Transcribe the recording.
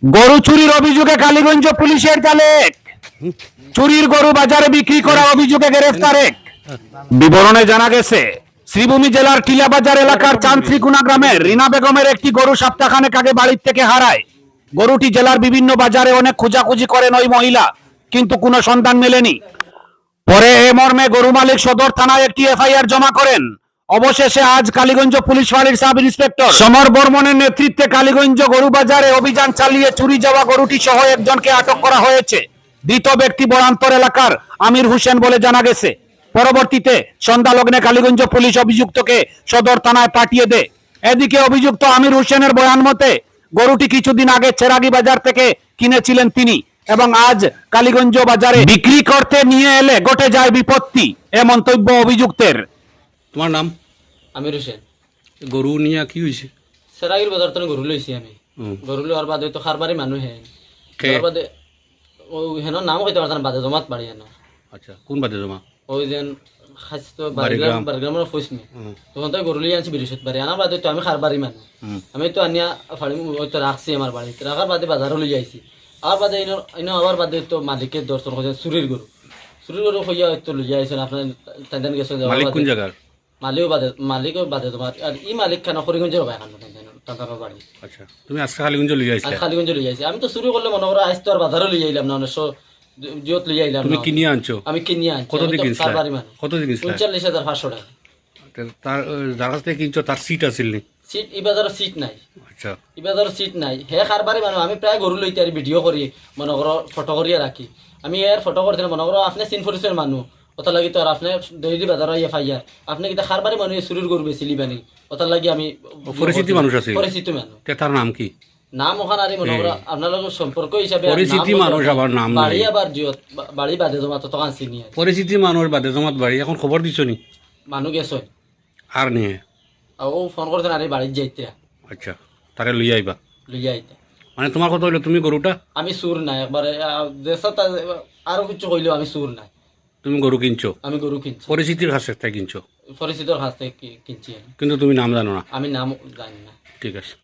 গরু চুরির অভিযোগে কালীগঞ্জ পুলিশের জালে এক। চুরির গরু বাজারে বিক্রি করা অভিযোগে গ্রেফতার এক। বিবরণে জানা গেছে, শ্রীভূমি জেলার টিলাবাজার এলাকার চান্দ্রিকুনা গ্রামের রিনা বেগমের একটি গরু সপ্তাহখানেক আগে বাড়ির থেকে হারায়। গরুটি জেলার বিভিন্ন বাজারে অনেক খোঁজাখুঁজি করেন ওই মহিলা, কিন্তু কোনো সন্ধান মেলেনি। পরে এ মর্মে গরু মালিক সদর থানায় একটি এফআইআর জমা করেন। অবশেষে আজ কালীগঞ্জ পুলিশ ফাঁড়ির সাব ইন্সপেক্টর সমর বর্মনের নেতৃত্বে কালীগঞ্জ গরু বাজারে অভিযান চালিয়ে চুরি যাওয়া গরুটি সহ একজনকে আটক করা হয়েছে। ধৃত ব্যক্তি বরান্তর এলাকার আমির হোসেন বলে জানা গেছে। পরবর্তীতে সন্ধ্যা লগ্নে কালীগঞ্জ পুলিশ অভিযুক্তকে সদর থানায় পাঠিয়ে দেয়। এদিকে অভিযুক্ত আমির হোসেনের বয়ান মতে গরুটি কিছুদিন আগে চেরাগি বাজার থেকে কিনেছিলেন তিনি, এবং আজ কালীগঞ্জ বাজারে বিক্রি করতে নিয়ে এলে ঘটে যায় বিপত্তি, এ মন্তব্য অভিযুক্তের। তোমার নাম? আমির হোসেন। গরু নিয়ে কি হয়েছে? সেরাগির বাজার তো গরু লইছি আমি। গরু লওয়ার বাদে তো খারবারি মানুষ হে তার বাদে ও হেন নাম কইতে পারতাম বাদে জমাত বাড়ি হেন। আচ্ছা, কোন বাদে জমা? ওই যেন খাসতো বারগ্রামের ফসমি তখন তো গরু লিয়ে আনছি বিরিশত বাড়ি আনার বাদে তো আমি খারবারি মানুষ। আমি তো আনিয়া ফাড়ি ওই তো রাখছি আমার বাড়িতে, রাখার বাদে বাজারও লই আইছি। আর বাদে ইনো আবার বাদে তো মালিকের দর্শন করছেন চুরির গরু হইয়া তো লই আইছেন আপনার তাইদান গেছে। মালিক কোন জায়গার? মালিকও বাদে তোমার আর ই মালিক খানা করিগঞ্জের ভাই খান টাকার বাড়ি। আচ্ছা, তুমি আজকে কালীগঞ্জ লিয়ে আসলে? খালিগঞ্জ লই আইছি। আমি তো চুরি করলে মনে করো আজ তো আর বাজারও লই আইলাম না, জিওত লই আইলাম। তুমি কিনিয়ে আনছো? আমি কিনিয়ে আনছি। কত দিয়ে কিনছিলা? কত দিয়ে কিনছিলা? 39,500 টাকা। তার যার কাছ থেকে কিনছো তার সিট আছিল নি? সিট ই বাজারে সিট নাই। আচ্ছা, ই বাজারে সিট নাই। হে খারবারি মানুষ। আমি প্রায় গরু লইতে আর ভিডিও করি, মনে করো ফটো করিয়া রাখি। আমি এর ফটো করতে মনে করো আপনি সিন ফরিসের মানুষ ওটা লাগি তো আর আপনি দৈরি বাজার ইয়ে ফাইয়ার আপনি কিন্তু খারবারি মানুষ চুরির গরু বেচিলি বানি ওটা লাগি আমি পরিচিত মানুষ আছে? পরিচিত মানুষ। তার নাম কি? নাম ওখানে আর মনে করো আপনার লোক সম্পর্ক হিসাবে পরিচিত মানুষ আবার নাম নাই। বাড়ি আবার জিও বাড়ি বাদে জমা তো তখন চিনি পরিচিত মানুষ বাদে জমাত বাড়ি এখন খবর দিছো নি? মানুষ গেছে আর নিয়ে ও ফোন করছেন আরে বাড়ির যাইতে। আচ্ছা, তাকে লইয়া আইবা? লইয়া আইতে মানে তোমার কথা হইলো তুমি গরুটা? আমি সুর নাই একবারে আরো কিছু কইলেও আমি সুর নাই। তুমি গরু কিনছো? আমি গরু কিনছি। পরিচিতির কাছ থেকে কিনছো? পরিচিতর কাছ থেকে কিনছি। কিন্তু তুমি নাম জানো না? আমি নাম জানি না। ঠিক আছে।